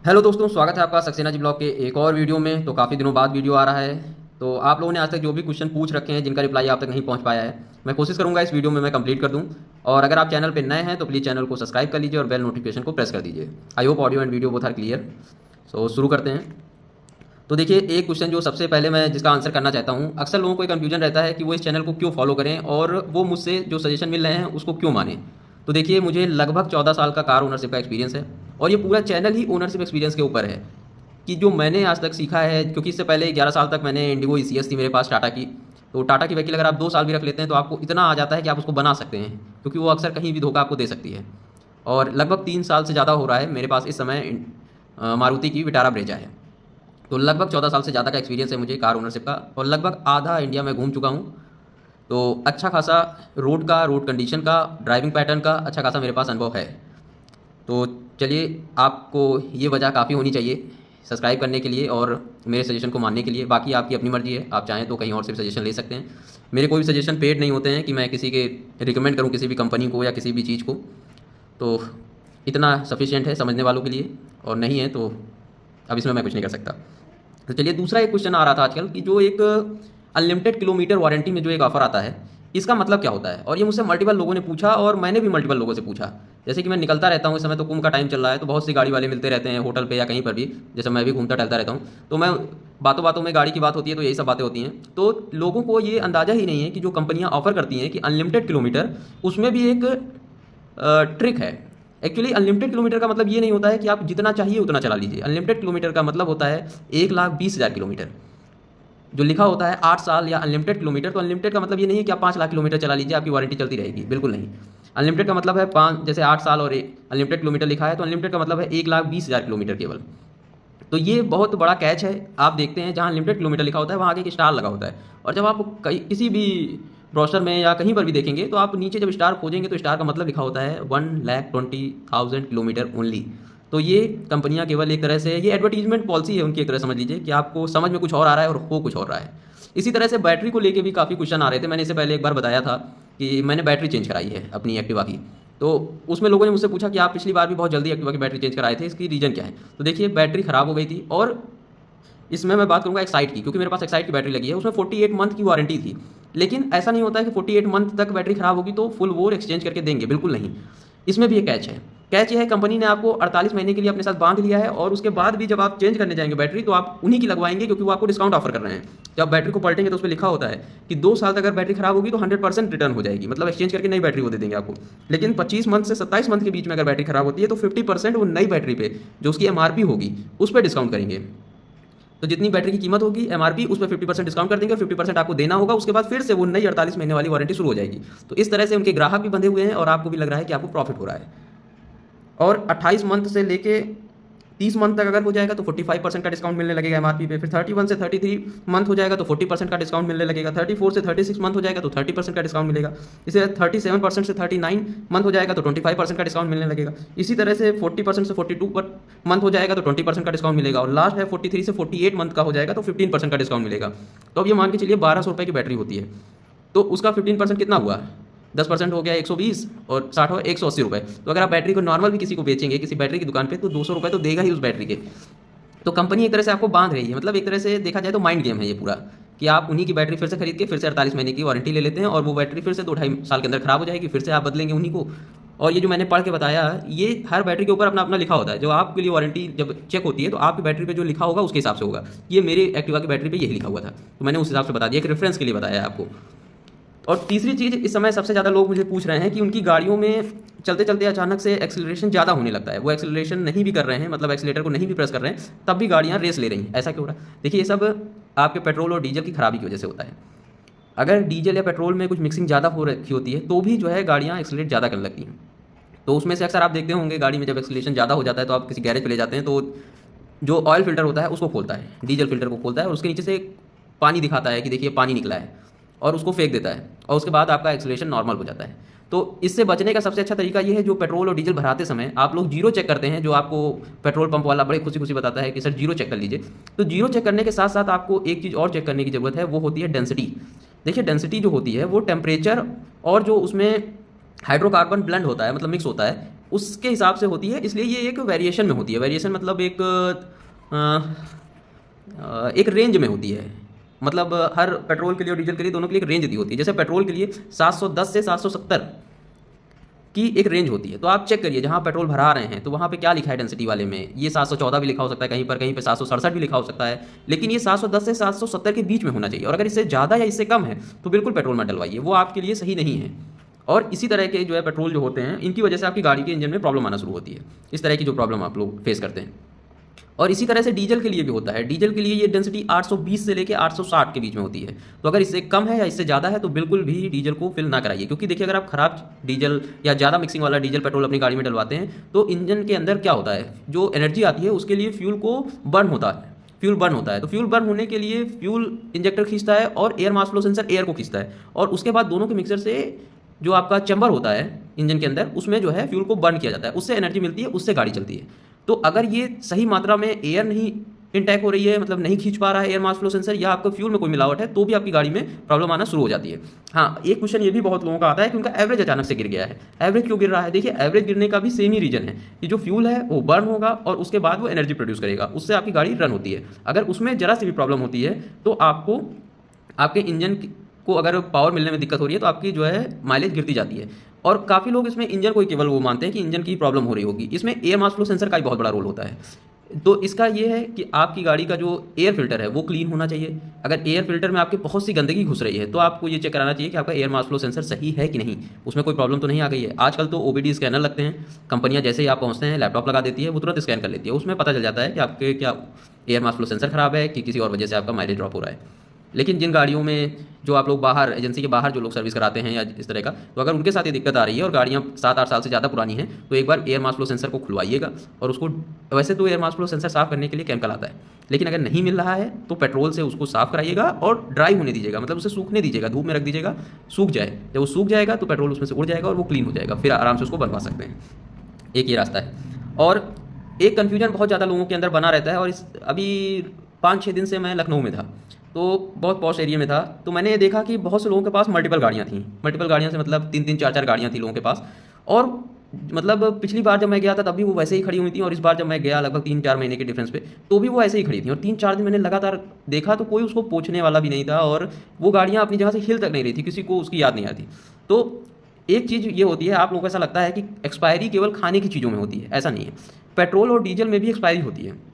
Hello दोस्तों, स्वागत है आपका सक्सेना जी ब्लॉग के एक और वीडियो में। तो काफ़ी दिनों बाद वीडियो आ रहा है। तो आप लोगों ने आज तक जो भी क्वेश्चन पूछ रखे हैं जिनका रिप्लाई आप तक नहीं पहुंच पाया है, मैं कोशिश करूंगा इस वीडियो में मैं कंप्लीट कर दूं। और अगर आप चैनल पर नए हैं तो प्लीज़ चैनल को सब्सक्राइब कर लीजिए और बेल नोटिफिकेशन को प्रेस कर दीजिए। I hope audio and video both are clear. So शुरू करते हैं। तो देखिए, एक क्वेश्चन जो सबसे पहले मैं जिसका आंसर करना चाहता हूँ, अक्सर लोगों को एक कन्फ्यूजन रहता है कि वो इस चैनल को क्यों फॉलो करें और वो मुझसे जो सजेशन मिल रहे हैं उसको क्यों मानें। तो देखिए, मुझे लगभग 14 साल का कार ओनरशिप का एक्सपीरियंस है और ये पूरा चैनल ही ओनरशिप एक्सपीरियंस के ऊपर है कि जो मैंने आज तक सीखा है। क्योंकि इससे पहले 11 साल तक मैंने इंडिगो ECS थी मेरे पास टाटा की। तो टाटा की वकील अगर आप 2 साल भी रख लेते हैं तो आपको इतना आ जाता है कि आप उसको बना सकते हैं, क्योंकि वो अक्सर कहीं भी धोखा आपको दे सकती है। और लगभग 3 साल से ज़्यादा हो रहा है मेरे पास इस समय मारुति की विटारा ब्रेजा है। तो लगभग 14 साल से ज़्यादा का एक्सपीरियंस है मुझे कार ओनरशिप का, और लगभग आधा इंडिया में घूम चुका हूँ। तो अच्छा खासा रोड कंडीशन का, ड्राइविंग पैटर्न का अच्छा खासा मेरे पास अनुभव है। तो चलिए, आपको ये वजह काफ़ी होनी चाहिए सब्सक्राइब करने के लिए और मेरे सजेशन को मानने के लिए। बाकी आपकी अपनी मर्जी है, आप चाहें तो कहीं और से भी सजेशन ले सकते हैं। मेरे कोई भी सजेशन पेड नहीं होते हैं कि मैं किसी के रिकमेंड करूं किसी भी कंपनी को या किसी भी चीज़ को। तो इतना सफिशिएंट है समझने वालों के लिए, और नहीं है तो अब इसमें मैं कुछ नहीं कर सकता। तो चलिए, दूसरा एक क्वेश्चन आ रहा था आजकल कि जो एक अनलिमिटेड किलोमीटर वारंटी में जो एक ऑफर आता है, इसका मतलब क्या होता है। और ये मुझसे मल्टीपल लोगों ने पूछा और मैंने भी मल्टीपल लोगों से पूछा। जैसे कि मैं निकलता रहता हूँ, इस समय तो कुंभ का टाइम चल रहा है, तो बहुत सी गाड़ी वाले मिलते रहते हैं होटल पे या कहीं पर भी। जैसे मैं भी घूमता टहलता रहता हूँ, तो मैं बातों बातों में गाड़ी की बात होती है तो यही सब बातें होती हैं। तो लोगों को ये अंदाज़ा ही नहीं है कि जो कंपनियाँ ऑफर करती हैं कि अनलिमिटेड किलोमीटर, उसमें भी एक ट्रिक है। एक्चुअली अनलिमिटेड किलोमीटर का मतलब ये नहीं होता है कि आप जितना चाहिए उतना चला लीजिए। अनलिमिटेड किलोमीटर का मतलब होता है 1,20,000 किलोमीटर। जो लिखा होता है 8 साल या अनलिमिटेड किलोमीटर, तो अनलिमिटेड का मतलब ये नहीं है कि आप 5 लाख किलोमीटर चला लीजिए आपकी वारंटी चलती रहेगी, बिल्कुल नहीं। अनलिमिटेड का मतलब है पाँच, जैसे 8 साल और अनलिमिटेड किलोमीटर लिखा है, तो अनलिमिटेड का मतलब है 1,20,000 किलोमीटर केवल। तो ये बहुत बड़ा कैच है। आप देखते हैं जहाँ अनलिमिटेड किलोमीटर लिखा होता है वहाँ आगे एक स्टार लगा होता है, और जब आप कहीं किसी भी ब्रोशर में या कहीं पर भी देखेंगे तो आप नीचे जब स्टार खोजेंगे तो स्टार का मतलब लिखा होता है 1,20,000 किलोमीटर ओनली। तो ये कंपनियां केवल एक तरह से, ये एडवर्टीजमेंट पॉलिसी है उनकी एक तरह समझ लीजिए, कि आपको समझ में कुछ और आ रहा है और हो कुछ और रहा है। इसी तरह से बैटरी को लेके भी काफ़ी क्वेश्चन आ रहे थे। मैंने इससे पहले एक बार बताया था कि मैंने बैटरी चेंज कराई है अपनी एक्टिवा की। तो उसमें लोगों ने मुझसे पूछा कि आप पिछली बार भी बहुत जल्दी एक्टिवा की बैटरी चेंज कराए थे, इसकी रीज़न क्या है। तो देखिए, बैटरी ख़राब हो गई थी, और इसमें मैं बात करूंगा एक्साइड की, क्योंकि मेरे पास एक्साइड की बैटरी लगी है। उसमें 48 मंथ की वारंटी थी। लेकिन ऐसा नहीं होता है कि 48 मंथ तक बैटरी खराब होगी तो फुल वो एक्सचेंज करके देंगे, बिल्कुल नहीं। इसमें भी एक कैच है। कैच ये है, कंपनी ने आपको 48 महीने के लिए अपने साथ बांध लिया है, और उसके बाद भी जब आप चेंज करने जाएंगे बैटरी तो आप उन्हीं की लगवाएंगे, क्योंकि वो आपको डिस्काउंट ऑफर कर रहे हैं। जब बैटरी को पलटेंगे तो उस पर लिखा होता है कि 2 साल तक अगर बैटरी खराब होगी तो 100% रिटर्न हो जाएगी, मतलब एक्सचेंज करके नई बैटरी वो दे देंगे आपको। लेकिन 25 मंथ से 27 मंथ के बीच में अगर बैटरी खराब होती है तो 50% वो नई बैटरी पे जो उसकी MRP होगी उस पर डिस्काउंट करेंगे। तो जितनी बैटरी की कीमत होगी MRP, उस पर 50% डिस्काउंट कर देंगे, 50% आपको देना होगा। उसके बाद फिर से वो नई 48 महीने वाली वारंटी शुरू हो जाएगी। तो इस तरह से उनके ग्राहक भी बंधे हुए हैं और आपको भी लग रहा है कि आपको प्रॉफिट हो रहा है। और 28 मंथ से लेके 30 मंथ तक अगर हो जाएगा तो 45% का डिस्काउंट मिलने लगेगा MRP पे। फिर 31 से 33 मंथ हो जाएगा तो 40% का डिस्काउंट मिलने लगेगा। 34 से 36 मंथ हो जाएगा तो 30% का डिस्काउंट मिलेगा। इसे 37% से 39 मंथ हो जाएगा तो 25% का डिस्काउंट मिलने लगेगा। इसी तरह से 40% से 42 मंथ हो जाएगा तो 20% का डिस्काउंट मिलेगा। और लास्ट है 43 से 48 मंथ का हो जाएगा तो 15% का डिस्काउंट मिलेगा। तो अब ये मान के चलिए 1200 रुपये की बैटरी होती है, तो उसका 15% कितना हुआ, 10% हो गया 120, और 60 हो 180 रुपये। तो अगर आप बैटरी को नॉर्मल भी किसी को बेचेंगे किसी बैटरी की दुकान पे तो 200 रुपये तो देगा ही उस बैटरी के। तो कंपनी एक तरह से आपको बांध रही है, मतलब एक तरह से देखा जाए तो माइंड गेम है ये पूरा, कि आप उन्हीं की बैटरी फिर से खरीद के फिर से 48 महीने की वारंटी ले लेते हैं, और वो बैटरी फिर से 2-2.5 साल के अंदर खराब हो जाएगी, फिर से आप बदलेंगे उन्हीं को। और ये जो मैंने पढ़ के बताया, ये हर बैटरी के ऊपर अपना अपना लिखा होता है। जो आपके लिए वारंटी जब चेक होती है तो आपकी बैटरी पे जो लिखा होगा उसके हिसाब से होगा। ये मेरे एक्टिवा की बैटरी पे यही लिखा हुआ था, तो मैंने उस हिसाब से बता दिया, एक रेफरेंस के लिए बताया आपको। और तीसरी चीज़, इस समय सबसे ज़्यादा लोग मुझे पूछ रहे हैं कि उनकी गाड़ियों में चलते चलते अचानक से एक्सेलरेशन ज़्यादा होने लगता है, वो एक्सेलरेशन नहीं भी कर रहे हैं, मतलब एक्सीलेटर को नहीं भी प्रेस कर रहे हैं, तब भी गाड़ियाँ रेस ले रही हैं। ऐसा क्यों हो रहा है? देखिए, ये सब आपके पेट्रोल और डीजल की खराबी की वजह से होता है। अगर डीजल या पेट्रोल में कुछ मिक्सिंग ज़्यादा हो रखी होती है तो भी जो है गाड़ियाँ एक्सेलरेट ज़्यादा करने लगती हैं। तो उसमें से अक्सर आप देखते होंगे, गाड़ी में जब एक्सेलरेशन ज़्यादा हो जाता है तो आप किसी गैरेज पे ले जाते हैं तो जो ऑयल फिल्टर होता है उसको खोलता है, डीजल फिल्टर को खोलता है, और उसके नीचे से पानी दिखाता है कि देखिए पानी निकला है, और उसको फेंक देता है, और उसके बाद आपका एक्सेलरेशन नॉर्मल हो जाता है। तो इससे बचने का सबसे अच्छा तरीका ये है, जो पेट्रोल और डीजल भराते समय आप लोग जीरो चेक करते हैं, जो आपको पेट्रोल पंप वाला बड़े खुशी खुशी बताता है कि सर जीरो चेक कर लीजिए। तो जीरो चेक करने के साथ साथ आपको एक चीज़ और चेक करने की ज़रूरत है, वो होती है डेंसिटी। देखिए, डेंसिटी जो होती है वो टेम्परेचर और जो उसमें हाइड्रोकार्बन ब्लेंड होता है, मतलब मिक्स होता है, उसके हिसाब से होती है, इसलिए ये एक वेरिएशन में होती है। वेरिएशन मतलब एक रेंज में होती है। मतलब हर पेट्रोल के लिए और डीजल के लिए दोनों के लिए एक रेंज दी होती है। जैसे पेट्रोल के लिए 710 से 770 की एक रेंज होती है। तो आप चेक करिए जहाँ पेट्रोल भरा रहे हैं तो वहाँ पे क्या लिखा है डेंसिटी वाले में, ये 714 भी लिखा हो सकता है, कहीं पे 767 भी लिखा हो सकता है, लेकिन ये 710 से 770 के बीच में होना चाहिए। और अगर इससे ज़्यादा या इससे कम है तो बिल्कुल पेट्रोल मत डलवाइए, वो आपके लिए सही नहीं है। और इसी तरह के जो है पेट्रोल जो होते हैं, इनकी वजह से आपकी गाड़ी के इंजन में प्रॉब्लम आना शुरू होती है। इस तरह की जो प्रॉब्लम आप लोग फेस करते हैं। और इसी तरह से डीजल के लिए भी होता है। डीजल के लिए ये डेंसिटी 820 से लेकर 860 के बीच में होती है। तो अगर इससे कम है या इससे ज़्यादा है तो बिल्कुल भी डीजल को फिल ना कराइए, क्योंकि देखिए अगर आप खराब डीजल या ज़्यादा मिक्सिंग वाला डीजल पेट्रोल अपनी गाड़ी में डलवाते हैं तो इंजन के अंदर क्या होता है, जो एनर्जी आती है उसके लिए फ्यूल को बर्न होता है, फ्यूल बर्न होता है। तो फ्यूल बर्न होने के लिए फ्यूल इंजेक्टर खींचता है और air mass flow sensor air को खींचता है, और उसके बाद दोनों के मिक्सर से जो आपका चैम्बर होता है इंजन के अंदर, उसमें जो है फ्यूल को बर्न किया जाता है, उससे एनर्जी मिलती है, उससे गाड़ी चलती है। तो अगर ये सही मात्रा में एयर नहीं इनटैक हो रही है, मतलब नहीं खींच पा रहा है एयर मास फ्लो सेंसर, या आपका फ्यूल में कोई मिलावट है, तो भी आपकी गाड़ी में प्रॉब्लम आना शुरू हो जाती है। हाँ, एक क्वेश्चन ये भी बहुत लोगों का आता है कि उनका एवरेज अचानक से गिर गया है। एवरेज क्यों गिर रहा है? देखिए एवरेज गिरने का भी सेम ही रीजन है कि जो फ्यूल है वो बर्न होगा और उसके बाद वो एनर्जी प्रोड्यूस करेगा, उससे आपकी गाड़ी रन होती है। अगर उसमें जरा सी भी प्रॉब्लम होती है तो आपको आपके इंजन को अगर पावर मिलने में दिक्कत हो रही है तो आपकी जो है माइलेज गिरती जाती है। और काफ़ी लोग इसमें इंजन को ही केवल वो मानते हैं कि इंजन की प्रॉब्लम हो रही होगी। इसमें एयर मास फ्लो सेंसर का ही बहुत बड़ा रोल होता है। तो इसका ये है कि आपकी गाड़ी का जो एयर फिल्टर है वो क्लीन होना चाहिए। अगर एयर फिल्टर में आपके बहुत सी गंदगी घुस रही है तो आपको ये चेक कराना चाहिए कि आपका एयर मास फ्लो सेंसर सही है कि नहीं, उसमें कोई प्रॉब्लम तो नहीं आ गई है। आजकल तो OBD स्कैनर लगते हैं, कंपनियां जैसे ही आप पहुंचते हैं लैपटॉप लगा देती है, वो तुरंत स्कैन कर लेती है, उसमें पता चल जाता है कि आपके क्या एयर मास फ्लो सेंसर खराब है कि किसी और वजह से आपका माइलेज ड्रॉप हो रहा है। लेकिन जिन गाड़ियों में जो आप लोग बाहर एजेंसी के बाहर जो लोग सर्विस कराते हैं या इस तरह का, तो अगर उनके साथ ये दिक्कत आ रही है और गाड़ियाँ 7-8 साल से ज़्यादा पुरानी हैं तो एक बार एयर मास फ्लो सेंसर को खुलवाइएगा। और उसको वैसे तो एयर मास फ्लो सेंसर साफ़ करने के लिए केमिकल आता है, लेकिन अगर नहीं मिल रहा है तो पेट्रोल से उसको साफ़ कराइएगा और ड्राई होने दीजिएगा, मतलब उसे सूखने दीजिएगा, धूप में रख दीजिएगा, सूख जाए। जब वो सूख जाएगा तो पेट्रोल उसमें से उड़ जाएगा और वो क्लीन हो जाएगा, फिर आराम से उसको बनवा सकते हैं। एक ये रास्ता है। और एक कन्फ्यूजन बहुत ज़्यादा लोगों के अंदर बना रहता है, और इस अभी 5-6 दिन से मैं लखनऊ में था, तो बहुत पॉश एरिया में था, तो मैंने देखा कि बहुत से लोगों के पास मल्टीपल गाड़ियाँ थीं। मल्टीपल गाड़ियाँ से मतलब 3-3 4-4 गाड़ियाँ थी लोगों के पास। और मतलब पिछली बार जब मैं गया था तब भी वो वैसे ही खड़ी हुई थी, और इस बार जब मैं गया लगभग 3-4 महीने के डिफरेंस पे तो भी वो ऐसे ही खड़ी थी। और 3-4 दिन मैंने लगातार देखा तो कोई उसको पूछने वाला भी नहीं था, और वो गाड़ियाँ अपनी जगह से हिल तक नहीं रही थी, किसी को उसकी याद नहीं आती। तो एक चीज़ ये होती है, आप लोगों को ऐसा लगता है कि एक्सपायरी केवल खाने की चीज़ों में होती है, ऐसा नहीं है। पेट्रोल और डीजल में भी एक्सपायरी होती है।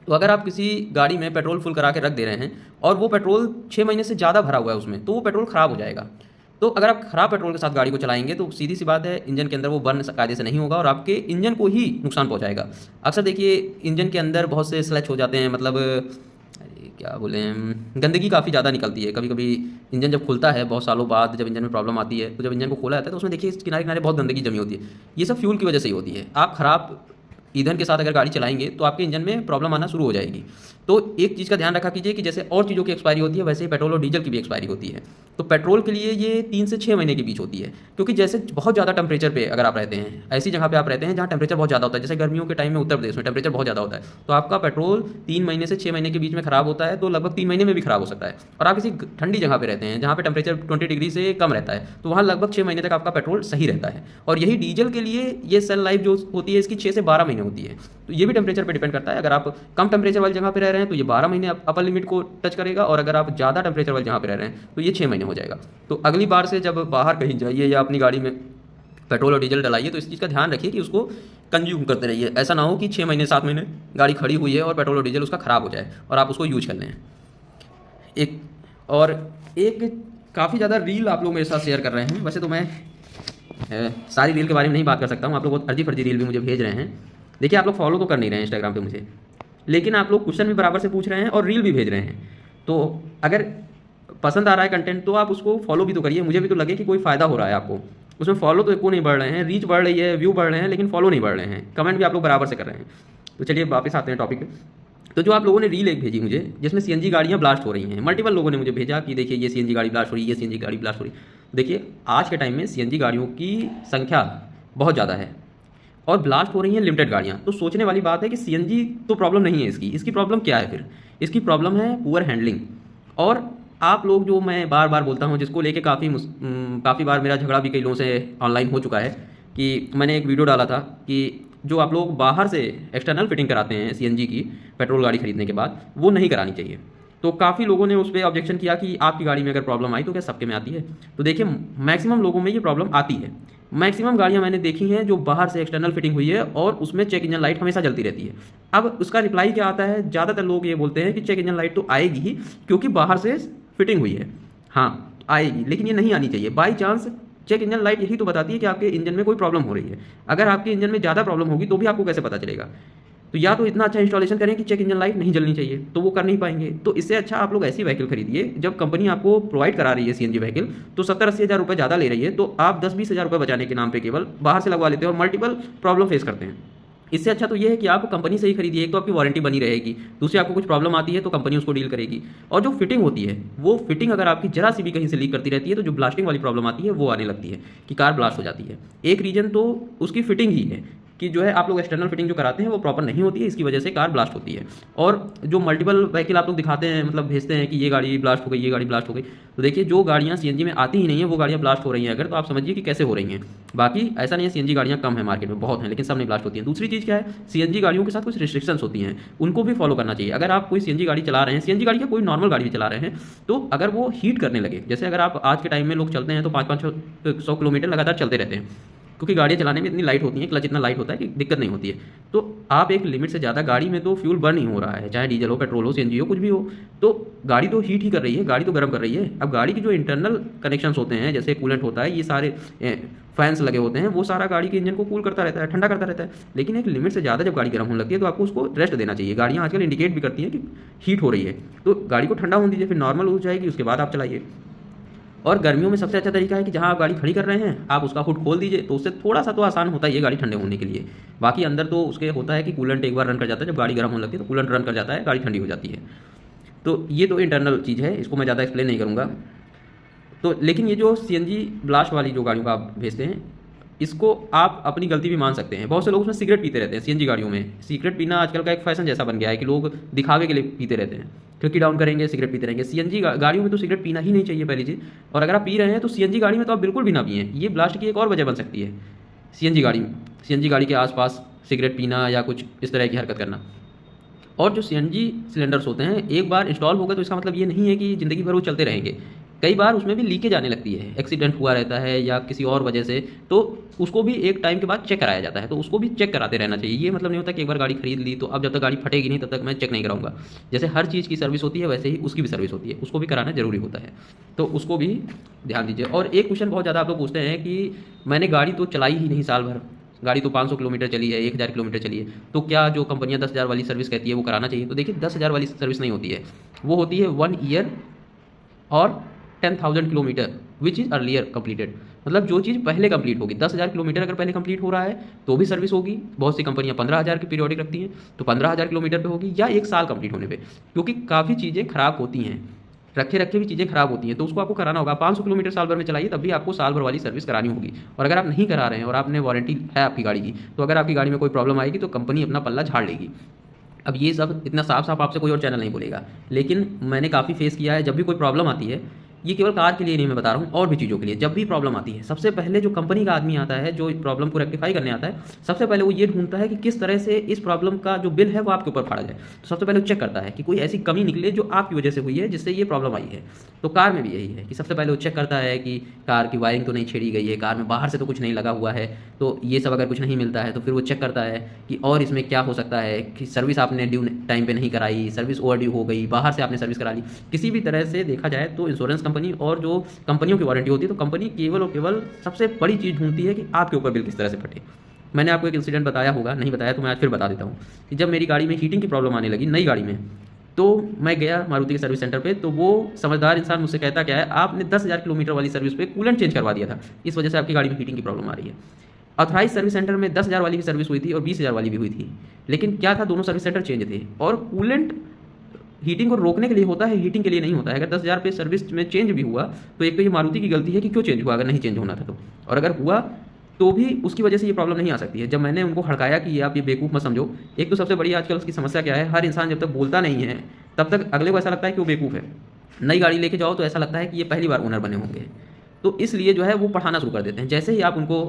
तो अगर आप किसी गाड़ी में पेट्रोल फुल करा के रख दे रहे हैं और वो पेट्रोल 6 महीने से ज़्यादा भरा हुआ है उसमें, तो वो पेट्रोल ख़राब हो जाएगा। तो अगर आप ख़राब पेट्रोल के साथ गाड़ी को चलाएंगे तो सीधी सी बात है, इंजन के अंदर वो बर्न कायदे से नहीं होगा और आपके इंजन को ही नुकसान पहुंचाएगा। अक्सर देखिए इंजन के अंदर बहुत से स्लैच हो जाते हैं, मतलब क्या बोलें, गंदगी काफ़ी ज़्यादा निकलती है। कभी कभी इंजन जब खुलता है बहुत सालों बाद, जब इंजन में प्रॉब्लम आती है, तो जब इंजन को खोला जाता है तो उसमें देखिए किनारे किनारे बहुत गंदगी जमी होती है। ये सब फ्यूल की वजह से ही होती है। आप ख़राब ईंधन के साथ अगर गाड़ी चलाएंगे तो आपके इंजन में प्रॉब्लम आना शुरू हो जाएगी। तो एक चीज़ का ध्यान रखा कीजिए कि जैसे और चीज़ों की एक्सपायरी होती है वैसे ही पेट्रोल और डीजल की भी एक्सपायरी होती है। तो पेट्रोल के लिए ये 3 से 6 महीने के बीच होती है, क्योंकि जैसे बहुत ज़्यादा टेम्परेचर पे अगर आप रहते हैं, ऐसी जगह पे आप रहते हैं जहाँ टेम्परेचर बहुत ज़्यादा होता है, जैसे गर्मियों के टाइम में उत्तर प्रदेश में टेम्परेचर बहुत ज़्यादा होता है, तो आपका पेट्रोल 3 महीने से 6 महीने के बीच में खराब होता है, तो लगभग 3 महीने में भी खराब हो सकता है। और आप किसी ठंडी जगह पे रहते हैं जहाँ पे टेम्परेचर 20 डिग्री से कम रहता है, तो वहाँ लगभग 6 महीने तक आपका पेट्रोल सही रहता है। और यही डीजल के लिए ये सेल लाइफ जो होती है इसकी 6 से 12 महीने होती है। तो ये भी टेम्परेचर पे डिपेंड करता है। अगर आप कम टेम्परेचर वाली जगह पे रह रहे हैं तो ये 12 महीने अपर लिमिट को टच करेगा, और अगर आप ज़्यादा टेम्परेचर वाली जगह पे रह रहे हैं तो ये 6 महीने हो जाएगा। तो अगली बार से जब बाहर कहीं जाइए या अपनी गाड़ी में पेट्रोल और डीजल डलाइए तो इस चीज़ का ध्यान रखिए कि उसको कंज्यूम करते रहिए। ऐसा ना हो कि 6 महीने 7 महीने गाड़ी खड़ी हुई है और पेट्रोल और डीजल उसका ख़राब हो जाए और आप उसको यूज कर लें। एक काफ़ी ज़्यादा रील आप लोग मेरे साथ शेयर कर रहे हैं। वैसे तो मैं सारी रील के बारे में नहीं बात कर सकता हूँ, आप लोग बहुत अर्जी फर्जी रील भी मुझे भेज रहे हैं। देखिए आप लोग फॉलो तो कर नहीं रहे हैं इंस्टाग्राम पे मुझे, लेकिन आप लोग क्वेश्चन भी बराबर से पूछ रहे हैं और रील भी भेज रहे हैं। तो अगर पसंद आ रहा है कंटेंट तो आप उसको फॉलो भी तो करिए, मुझे भी तो लगे कि कोई फ़ायदा हो रहा है आपको। उसमें फॉलो तो एको नहीं बढ़ रहे हैं, रीच बढ़ रही है, व्यू बढ़ रहे हैं, लेकिन फॉलो नहीं बढ़ रहे हैं, कमेंट भी आप लोग बराबर से कर रहे हैं। तो चलिए वापस आते हैं टॉपिक पे। तो जो आप लोगों ने रील एक भेजी मुझे जिसमें सीएनजी गाड़ियाँ ब्लास्ट हो रही हैं, मल्टीपल लोगों ने मुझे भेजा कि देखिए ये सीएनजी गाड़ी ब्लास्ट हो रही है, ये सीएनजी गाड़ी ब्लास्ट हो रही है। देखिए आज के टाइम में सीएनजी गाड़ियों की संख्या बहुत ज़्यादा है और ब्लास्ट हो रही हैं लिमिटेड गाड़ियाँ। तो सोचने वाली बात है कि सीएनजी तो प्रॉब्लम नहीं है इसकी प्रॉब्लम क्या है फिर? इसकी प्रॉब्लम है पुअर हैंडलिंग। और आप लोग जो मैं बार बार बोलता हूँ, जिसको लेके काफ़ी बार मेरा झगड़ा भी कई लोगों से ऑनलाइन हो चुका है, कि मैंने एक वीडियो डाला था कि जो आप लोग बाहर से एक्सटर्नल फिटिंग कराते हैं सीएनजी की पेट्रोल गाड़ी खरीदने के बाद, वो नहीं करानी चाहिए। तो काफ़ी लोगों ने उस पर ऑब्जेक्शन किया कि आपकी गाड़ी में अगर प्रॉब्लम आई तो क्या सबके में आती है? तो देखिए, मैक्सिमम लोगों में ये प्रॉब्लम आती है। मैक्सिमम गाड़ियां मैंने देखी हैं जो बाहर से एक्सटर्नल फिटिंग हुई है और उसमें चेक इंजन लाइट हमेशा जलती रहती है। अब उसका रिप्लाई क्या आता है? ज़्यादातर लोग ये बोलते हैं कि चेक इंजन लाइट तो आएगी ही क्योंकि बाहर से फिटिंग हुई है। हाँ, आएगी, लेकिन ये नहीं आनी चाहिए। By chance check engine light यही तो बताती है कि आपके इंजन में कोई प्रॉब्लम हो रही है। अगर आपके इंजन में ज़्यादा प्रॉब्लम होगी तो भी आपको कैसे पता चलेगा? तो या तो इतना अच्छा इंस्टॉलेशन करें कि चेक इंजन लाइट नहीं जलनी चाहिए, तो वो कर नहीं पाएंगे। तो इससे अच्छा आप लोग ऐसी व्हीकल खरीदिए, जब कंपनी आपको प्रोवाइड करा रही है सीएनजी व्हीकल तो 70-80 हज़ार रुपये ज़्यादा ले रही है, तो आप 10-20 हज़ार रुपये बचाने के नाम पे केवल बाहर से लगवा लेते हैं और मल्टीपल प्रॉब्लम फेस करते हैं। इससे अच्छा तो ये है कि आप कंपनी से ही खरीदिए। एक तो आपकी वारंटी बनी रहेगी, दूसरी आपको कुछ प्रॉब्लम आती है तो कंपनी उसको डील करेगी। और जो फिटिंग होती है, वो फिटिंग अगर आपकी जरा सी भी कहीं से लीक करती रहती है तो जो ब्लास्टिंग वाली प्रॉब्लम आती है वो आने लगती है कि कार ब्लास्ट हो जाती है। एक रीज़न तो उसकी फिटिंग ही है कि जो है आप लोग एक्सटर्नल फिटिंग जो कराते हैं वो प्रॉपर नहीं होती है, इसकी वजह से कार ब्लास्ट होती है। और जो मल्टीपल व्हीकल आप लोग दिखाते हैं, मतलब भेजते हैं कि ये गाड़ी ब्लास्ट हो गई, ये गाड़ी ब्लास्ट हो गई, तो देखिए जो गाड़ियाँ सीएनजी में आती ही नहीं है वो गाड़ियाँ ब्लास्ट हो रही हैं अगर, तो आप समझिए कि कैसे हो रही हैं। बाकी ऐसा नहीं है, सीएनजी गाड़ियाँ कम है मार्केट में, बहुत हैं, लेकिन सब नहीं ब्लास्ट होती हैं। दूसरी चीज़ क्या है, सीएनजी गाड़ियों के साथ कुछ रिस्ट्रिक्शंस होती हैं, उनको भी फॉलो करना चाहिए। अगर आप कोई सीएनजी गाड़ी चला रहे हैं, सीएनजी गाड़ी या कोई नॉर्मल गाड़ी भी चला रहे हैं, तो अगर वो हीट करने लगे, जैसे अगर आप आज के टाइम में लोग चलते हैं तो 500-500 किलोमीटर लगातार चलते रहते हैं क्योंकि गाड़ियाँ चलाने में इतनी लाइट होती हैं, क्लच इतना लाइट होता है कि दिक्कत नहीं होती है। तो आप एक लिमिट से ज़्यादा, गाड़ी में तो फ्यूल बर्न ही हो रहा है, चाहे डीजल हो, पेट्रोल हो, सीएनजी हो, कुछ भी हो, तो गाड़ी तो हीट ही कर रही है, गाड़ी तो गर्म कर रही है। अब गाड़ी के जो इंटरनल कनेक्शंस होते हैं, जैसे कूलेंट होता है, ये सारे फैंस लगे होते हैं, वो सारा गाड़ी के इंजन को कूल करता रहता है, ठंडा करता रहता है। लेकिन एक लिमिट से ज़्यादा जब गाड़ी गर्म होने लगती है तो आपको उसको रेस्ट देना चाहिए। गाड़ियाँ आजकल इंडिकेट भी करती हैं कि हीट हो रही है, तो गाड़ी को ठंडा होने दीजिए, फिर नॉर्मल हो जाएगी, उसके बाद आप चलाइए। और गर्मियों में सबसे अच्छा तरीका है कि जहाँ आप गाड़ी खड़ी कर रहे हैं आप उसका हुड खोल दीजिए, तो उससे थोड़ा सा तो आसान होता है ये गाड़ी ठंडे होने के लिए। बाकी अंदर तो उसके होता है कि कूलेंट एक बार रन कर जाता है, जब गाड़ी गर्म होने लगती है तो कूलेंट रन कर जाता है, गाड़ी ठंडी हो जाती है। तो ये तो इंटरनल चीज़ है, इसको मैं ज़्यादा एक्सप्लेन नहीं करूँगा। तो लेकिन ये जो सीएनजी ब्लास्ट वाली जो गाड़ियों का आप भेजते हैं, इसको आप अपनी गलती भी मान सकते हैं। बहुत से लोग उसमें सिगरेट पीते रहते हैं सीएनजी गाड़ियों में। सिगरेट पीना आजकल का एक फैशन जैसा बन गया है कि लोग दिखावे के लिए पीते रहते हैं, खिड़की डाउन करेंगे, सिगरेट पीते रहेंगे। सीएनजी गाड़ियों में तो सिगरेट पीना ही नहीं चाहिए पहली चीज़, और अगर आप पी रहे हैं तो सीएनजी गाड़ी में तो आप बिल्कुल भी ना पिएं। ये ब्लास्ट की एक और वजह बन सकती है सीएनजी गाड़ी में, सीएनजी गाड़ी के आसपास सिगरेट पीना या कुछ इस तरह की हरकत करना। और जो सीएनजी सिलेंडर्स होते हैं, एक बार इंस्टॉल हो गए तो इसका मतलब ये नहीं है कि ज़िंदगी भर वो चलते रहेंगे। कई बार उसमें भी लीकेज आने लगती है, एक्सीडेंट हुआ रहता है या किसी और वजह से, तो उसको भी एक टाइम के बाद चेक कराया जाता है। तो उसको भी चेक कराते रहना चाहिए। ये मतलब नहीं होता कि एक बार गाड़ी खरीद ली तो अब जब तक गाड़ी फटेगी नहीं तब तक मैं चेक नहीं कराऊंगा। जैसे हर चीज़ की सर्विस होती है वैसे ही उसकी भी सर्विस होती है, उसको भी कराना जरूरी होता है, तो उसको भी ध्यान दीजिए। और एक क्वेश्चन बहुत ज़्यादा आप लोग पूछते हैं कि मैंने गाड़ी तो चलाई ही नहीं साल भर, गाड़ी तो 500 किलोमीटर चली है, 1000 किलोमीटर चली है, तो क्या जो कंपनियां 10,000 वाली सर्विस कहती है वो कराना चाहिए? तो देखिए, 10,000 वाली सर्विस नहीं होती है, वो होती है 1 ईयर और 10,000 kilometre which is earlier completed. मतलब जो चीज़ पहले कंप्लीट होगी, 10,000 किलोमीटर अगर पहले कंप्लीट हो रहा है तो भी सर्विस होगी। बहुत सी कंपनियां 15,000 की पीरियोडिक रखती हैं, तो 15,000 किलोमीटर पे होगी, या 1 साल कंप्लीट होने पे, क्योंकि काफ़ी चीज़ें खराब होती हैं, रखे रखे भी चीज़ें खराब होती हैं, तो उसको आपको कराना होगा। 500 किलोमीटर साल भर में चलाइए तब भी आपको साल भर वाली सर्विस करानी होगी। और अगर आप नहीं करा रहे हैं और आपने वारंटी है आपकी गाड़ी की, तो अगर आपकी गाड़ी में कोई प्रॉब्लम आएगी तो कंपनी अपना पल्ला झाड़ लेगी। अब ये सब इतना साफ साफ आपसे कोई और चैनल नहीं बोलेगा, लेकिन मैंने काफ़ी फेस किया है। जब भी कोई प्रॉब्लम आती है, ये केवल कार के लिए नहीं मैं बता रहा हूँ, और भी चीज़ों के लिए, जब भी प्रॉब्लम आती है सबसे पहले जो कंपनी का आदमी आता है, जो प्रॉब्लम को रेक्टिफाई करने आता है, सबसे पहले वो ये ढूंढता है कि किस तरह से इस प्रॉब्लम का जो बिल है वो आपके ऊपर फाड़ा जाए। तो सबसे पहले वो चेक करता है कि कोई ऐसी कमी निकले जो आपकी वजह से हुई है, जिससे ये प्रॉब्लम आई है। तो कार में भी यही है कि सबसे पहले वो चेक करता है कि कार की वायरिंग तो नहीं छेड़ी गई है, कार में बाहर से तो कुछ नहीं लगा हुआ है, तो ये सब अगर कुछ नहीं मिलता है तो फिर वो चेक करता है कि और इसमें क्या हो सकता है, कि सर्विस आपने ड्यू टाइम पे नहीं कराई, सर्विस ओवर ड्यू हो गई, बाहर से आपने सर्विस करा ली। किसी भी तरह से देखा जाए तो इंश्योरेंस कंपनी और जो कंपनियों की वारंटी होती है, तो कंपनी केवल और केवल सबसे बड़ी चीज़ ढूंढती है कि आपके ऊपर बिल किस तरह से फटे। मैंने आपको एक इंसिडेंट बताया होगा, नहीं बताया तो मैं आज फिर बता देता हूँ कि जब मेरी गाड़ी में हीटिंग की प्रॉब्लम आने लगी नई गाड़ी में, तो मैं गया मारुति के सर्विस सेंटर पे, तो वो समझदार इंसान मुझसे कहता क्या है, आपने 10,000 किलोमीटर वाली सर्विस पे कूलेंट चेंज करवा दिया था, इस वजह से आपकी गाड़ी में हीटिंग की प्रॉब्लम आ रही है। ऑथराइज सर्विस सेंटर में 10,000 वाली भी सर्विस हुई थी और 20,000 वाली भी हुई थी, लेकिन क्या था, दोनों सर्विस सेंटर चेंज थे। और कूलेंट हीटिंग को रोकने के लिए होता है, हीटिंग के लिए नहीं होता है। अगर 10,000 पे सर्विस में चेंज भी हुआ तो एक तो ये मारुति की गलती है कि क्यों चेंज हुआ, अगर नहीं चेंज होना था तो, और अगर हुआ तो भी उसकी वजह से ये प्रॉब्लम नहीं आ सकती है। जब मैंने उनको हड़काया कि आप ये बेवकूफ़ मत समझो, एक तो सबसे बड़ी आजकल उसकी समस्या क्या है, हर इंसान जब तक बोलता नहीं है तब तक अगले को ऐसा लगता है कि वो बेवकूफ़ है। नई गाड़ी लेके जाओ तो ऐसा लगता है कि ये पहली बार ओनर बने होंगे, तो इसलिए जो है वो पढ़ाना शुरू कर देते हैं। जैसे ही आप उनको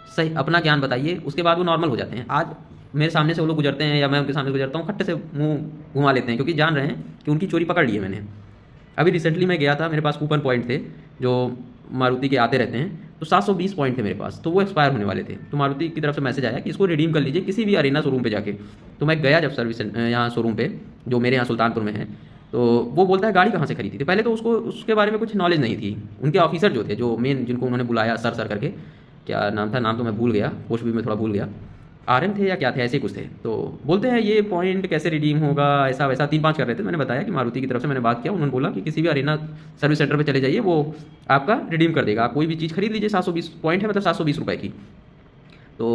सही अपना ज्ञान बताइए, उसके बाद वो नॉर्मल हो जाते हैं। आज मेरे सामने से वो लोग गुजरते हैं या मैं उनके सामने से गुजरता हूँ, खट्टे से मुंह घुमा लेते हैं, क्योंकि जान रहे हैं कि उनकी चोरी पकड़ ली है मैंने। अभी रिसेंटली मैं गया था, मेरे पास कूपन पॉइंट थे जो मारुति के आते रहते हैं, तो 720 पॉइंट थे मेरे पास, तो वो एक्सपायर होने वाले थे। तो मारुति की तरफ से मैसेज आया कि इसको रिडीम कर लीजिए किसी भी अरेना शोरूम पे जाके। तो मैं गया जब सर्विस यहाँ शोरूम पे, जो मेरे यहाँ सुल्तानपुर में है, तो वो बोलता है गाड़ी कहाँ से खरीदी थी। पहले तो उसको उसके बारे में कुछ नॉलेज नहीं थी। उनके ऑफिसर जो थे, जो मेन जिनको उन्होंने बुलाया सर सर करके, क्या नाम था, नाम तो मैं भूल गया, पोस्ट भी मैं थोड़ा भूल गया, RM थे या क्या थे, ऐसे कुछ थे। तो बोलते हैं ये पॉइंट कैसे रिडीम होगा, ऐसा वैसा 3-5 कर रहे थे। मैंने बताया कि मारुति की तरफ से मैंने बात किया, उन्होंने बोला कि किसी भी अरेना सर्विस सेंटर पे चले जाइए, वो आपका रिडीम कर देगा, आप कोई भी चीज़ खरीद लीजिए। 720 पॉइंट है, मतलब 720 रुपये की। तो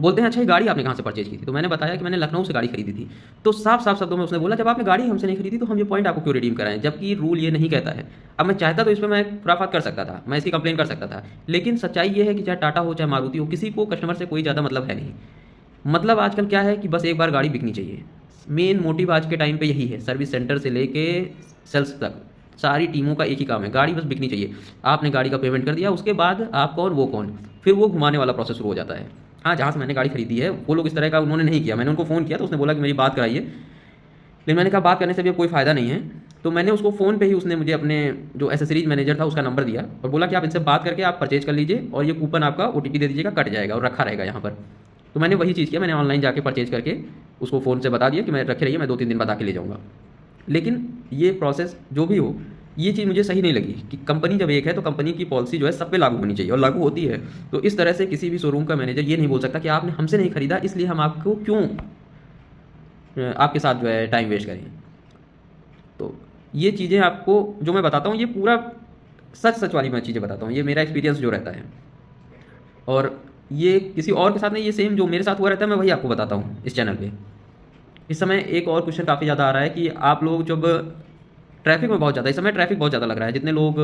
बोलते हैं अच्छा ये गाड़ी आपने कहाँ से परचेज की थी। तो मैंने बताया कि मैंने लखनऊ से गाड़ी खरीदी थी। तो साफ साफ शब्दों में उसने बोला जब आपने गाड़ी हमसे नहीं खरीदी तो हम ये पॉइंट आपको क्यों रिडीम कराएं, जबकि रूल ये नहीं कहता है। अब मैं चाहता तो इस पर मैं खुराफात कर सकता था, मैं इसकी कंप्लेन कर सकता था, लेकिन सच्चाई ये है कि चाहे टाटा हो चाहे मारुति हो, किसी को कस्टमर से कोई ज़्यादा मतलब है नहीं। मतलब आजकल क्या है कि बस एक बार गाड़ी बिकनी चाहिए। मेन मोटिव आज के टाइम पे यही है, सर्विस सेंटर से लेके सेल्स तक सारी टीमों का एक ही काम है, गाड़ी बस बिकनी चाहिए। आपने गाड़ी का पेमेंट कर दिया, उसके बाद आप कौन वो कौन, फिर वो घुमाने वाला प्रोसेस शुरू हो जाता है। हाँ, जहाँ से मैंने गाड़ी खरीदी है वो लोग इस तरह का उन्होंने नहीं किया। मैंने उनको फ़ोन किया तो उसने बोला कि मेरी बात कराइए, लेकिन मैंने कहा बात करने से भी अब कोई फ़ायदा नहीं है। तो मैंने उसको फ़ोन पे ही, उसने मुझे अपने जो एसेसरीज मैनेजर था उसका नंबर दिया और बोला कि आप इनसे बात करके आप परचेज कर लीजिए और ये कूपन आपका OTP दे दीजिएगा, कट जाएगा और रखा रहेगा यहाँ पर। तो मैंने वही चीज़ किया, मैंने ऑनलाइन जाके परचेज करके उसको फ़ोन से बता दिया कि मैं रखे रहिए, मैं 2-3 दिन बाद आके ले जाऊँगा। लेकिन ये प्रोसेस जो भी हो, ये चीज़ मुझे सही नहीं लगी कि कंपनी जब एक है तो कंपनी की पॉलिसी जो है सब पे लागू होनी चाहिए, और लागू होती है। तो इस तरह से किसी भी शोरूम का मैनेजर ये नहीं बोल सकता कि आपने हमसे नहीं खरीदा इसलिए हम आपको क्यों आपके साथ जो है टाइम वेस्ट करें। तो ये चीज़ें आपको जो मैं बताता हूँ, ये पूरा सच सच वाली मैं चीज़ें बताता हूँ, ये मेरा एक्सपीरियंस जो रहता है, और ये किसी और के साथ नहीं, ये सेम जो मेरे साथ हुआ रहता है मैं वही आपको बताता हूँ इस चैनल पे। इस समय एक और क्वेश्चन काफ़ी ज़्यादा आ रहा है कि आप लोग जब ट्रैफिक में बहुत ज़्यादा, इस समय ट्रैफिक बहुत ज़्यादा लग रहा है, जितने लोग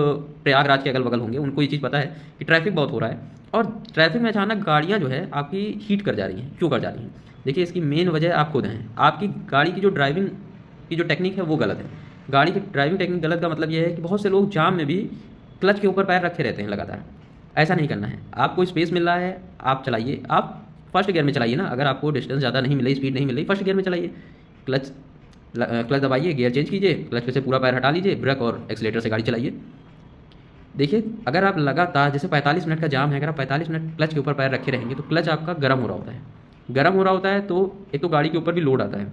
प्रयागराज के अगल बगल होंगे उनको ये चीज़ पता है कि ट्रैफिक बहुत हो रहा है, और ट्रैफिक में अचानक गाड़ियाँ जो है आपकी हीट कर जा रही हैं। क्यों कर जा रही हैं? देखिए, इसकी मेन वजह आप खुद हैं। आपकी गाड़ी की जो ड्राइविंग की जो टेक्निक है वो गलत है। गाड़ी की ड्राइविंग टेक्निक गलत का मतलब ये है कि बहुत से लोग जाम में भी क्लच के ऊपर पैर रखे रहते हैं लगातार। ऐसा नहीं करना है। आपको स्पेस मिल रहा है, आप चलाइए, आप फर्स्ट गियर में चलाइए ना। अगर आपको डिस्टेंस ज़्यादा नहीं मिल रही, स्पीड नहीं मिल रही, फर्स्ट गियर में चलाइए, क्लच दबाइए, गियर चेंज कीजिए, क्लच पे से पूरा पैर हटा लीजिए, ब्रेक और एक्सीलेटर से गाड़ी चलाइए। देखिए, अगर आप लगातार, जैसे 45 मिनट का जाम है, अगर आप 45 मिनट क्लच के ऊपर पैर रखे रहेंगे तो क्लच आपका गर्म हो रहा होता है। गर्म हो रहा होता है तो एक तो गाड़ी के ऊपर भी लोड आता है,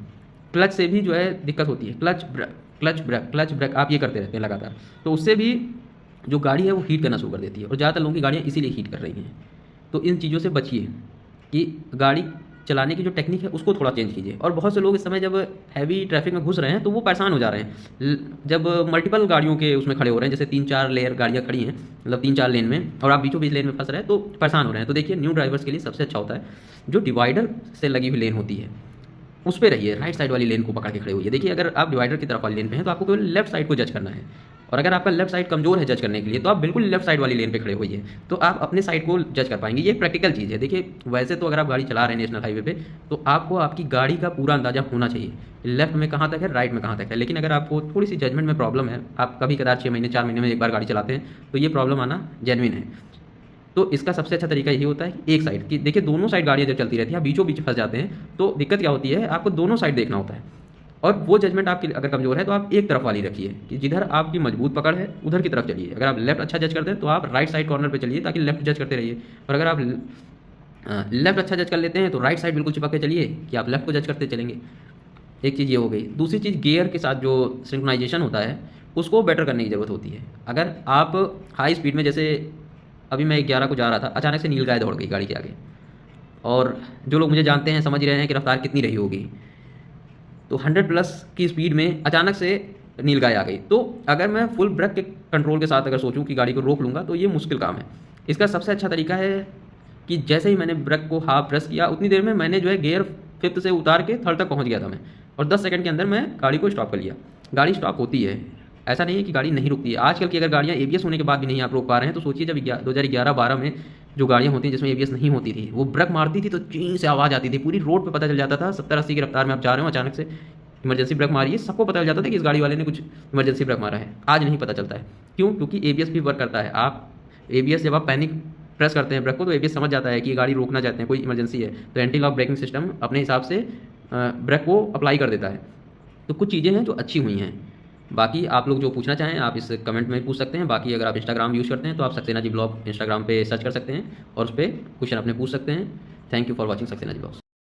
क्लच से भी जो है दिक्कत होती है। Clutch brake, clutch brake, clutch brake आप ये करते रहते हैं लगातार, तो उससे भी जो गाड़ी है वो हीट करना शुरू कर देती है, और ज़्यादातर लोगों की गाड़ियाँ इसीलिए हीट कर रही हैं। तो इन चीज़ों से बचिए कि गाड़ी चलाने की जो टेक्निक है उसको थोड़ा चेंज कीजिए। और बहुत से लोग इस समय जब हैवी ट्रैफिक में घुस रहे हैं तो वो परेशान हो जा रहे हैं। जब मल्टीपल गाड़ियों के उसमें खड़े हो रहे हैं, जैसे 3-4 लेयर गाड़ियाँ खड़ी हैं, मतलब 3-4 लेन में, और आप बीचों बीच लेन में फंस रहे हैं तो परेशान हो रहे हैं। तो देखिए, न्यू ड्राइवर्स के लिए सबसे अच्छा होता है जो डिवाइडर से लगी हुई लेन होती है उस पर रहिए, राइट साइड वाली लेन को पकड़ के खड़े होइए। देखिए, अगर आप डिवाइडर की तरफ वाली लेन पे हैं तो आपको केवल लेफ्ट साइड को जज करना है, और अगर आपका लेफ्ट साइड कमजोर है जज करने के लिए तो आप बिल्कुल लेफ्ट साइड वाली लेन पे खड़े होइए, तो आप अपने साइड को जज कर पाएंगे। ये एक प्रैक्टिकल चीज़ है। देखिए, वैसे तो अगर आप गाड़ी चला रहे हैं नेशनल हाईवे पे तो आपको आपकी गाड़ी का पूरा अंदाजा होना चाहिए, लेफ्ट में कहाँ तक है, राइट में कहाँ तक है। लेकिन अगर आपको थोड़ी सी जजमेंट में प्रॉब्लम है, आप कभी कदार 6 महीने 4 महीने में एक बार गाड़ी चलाते हैं, तो ये प्रॉब्लम आना जेन्युइन है। तो इसका सबसे अच्छा तरीका यही होता है कि एक साइड की, देखिए दोनों साइड गाड़ियाँ जब चलती रहती है, आप बीचों बीच फंस जाते हैं तो दिक्कत क्या होती है, आपको दोनों साइड देखना होता है। और वो जजमेंट आपकी अगर कमज़ोर है तो आप एक तरफ वाली रखिए कि जिधर आपकी मजबूत पकड़ है उधर की तरफ चलिए। अगर आप लेफ्ट अच्छा जज करते हैं तो आप राइट साइड कॉर्नर पे चलिए ताकि लेफ्ट जज करते रहिए, और अगर आप लेफ्ट अच्छा जज कर लेते हैं तो राइट साइड बिल्कुल चिपक के चलिए कि आप लेफ्ट को जज करते चलेंगे। एक चीज़ ये हो गई। दूसरी चीज़, गियर के साथ जो सिंक्रोनाइजेशन होता है उसको बेटर करने की ज़रूरत होती है। अगर आप हाई स्पीड में, जैसे अभी मैं 11 को जा रहा था, अचानक से नीलगाय दौड़ गई गाड़ी के आगे, और जो लोग मुझे जानते हैं समझ रहे हैं कि रफ्तार कितनी रही होगी, तो 100+ की स्पीड में अचानक से नीलगाय आ गई। तो अगर मैं फुल ब्रेक के कंट्रोल के साथ अगर सोचूं कि गाड़ी को रोक लूँगा तो ये मुश्किल काम है। इसका सबसे अच्छा तरीका है कि जैसे ही मैंने ब्रेक को हाफ प्रेस किया उतनी देर में मैंने जो है गियर 5th से उतार के 3rd तक पहुँच गया था मैं, और 10 सेकंड के अंदर मैं गाड़ी को स्टॉप कर लिया। गाड़ी स्टॉप होती है, ऐसा नहीं है कि गाड़ी नहीं रुकती है। आजकल की अगर गाड़ियाँ ABS होने के बाद भी नहीं आप रोक पा रहे हैं तो सोचिए जब 2011-12 में जो गाड़ियाँ होती हैं जिसमें ABS नहीं होती थी, वो ब्रेक मारती थी तो चीं से आवाज़ आती थी, पूरी रोड पे पता चल जाता था 70-80 की रफ्तार में आप जा रहे हो, अचानक से इमरजेंसी ब्रेक मारिए, सबको पता चल जाता था कि इस गाड़ी वाले ने कुछ इमरजेंसी ब्रेक मारा है। आज नहीं पता चलता है। क्यों? क्योंकि ABS भी वर्क करता है। आप ABS जब आप पैनिक प्रेस करते हैं ब्रेक को तो एबीएस समझ जाता है कि ये गाड़ी रोकना चाहते हैं, कोई इमरजेंसी है, तो एंटी लॉक ब्रेकिंग सिस्टम अपने हिसाब से ब्रेक को अप्लाई कर देता है। तो कुछ चीज़ें हैं जो अच्छी हुई हैं। बाकी आप लोग जो पूछना चाहें आप इस कमेंट में पूछ सकते हैं। बाकी अगर आप इंस्टाग्राम यूज़ करते हैं तो आप सक्सेना जी ब्लॉग इंस्टाग्राम पे सर्च कर सकते हैं और उस पर क्वेश्चन अपने पूछ सकते हैं। Thank you for watching Saxena ji blogs.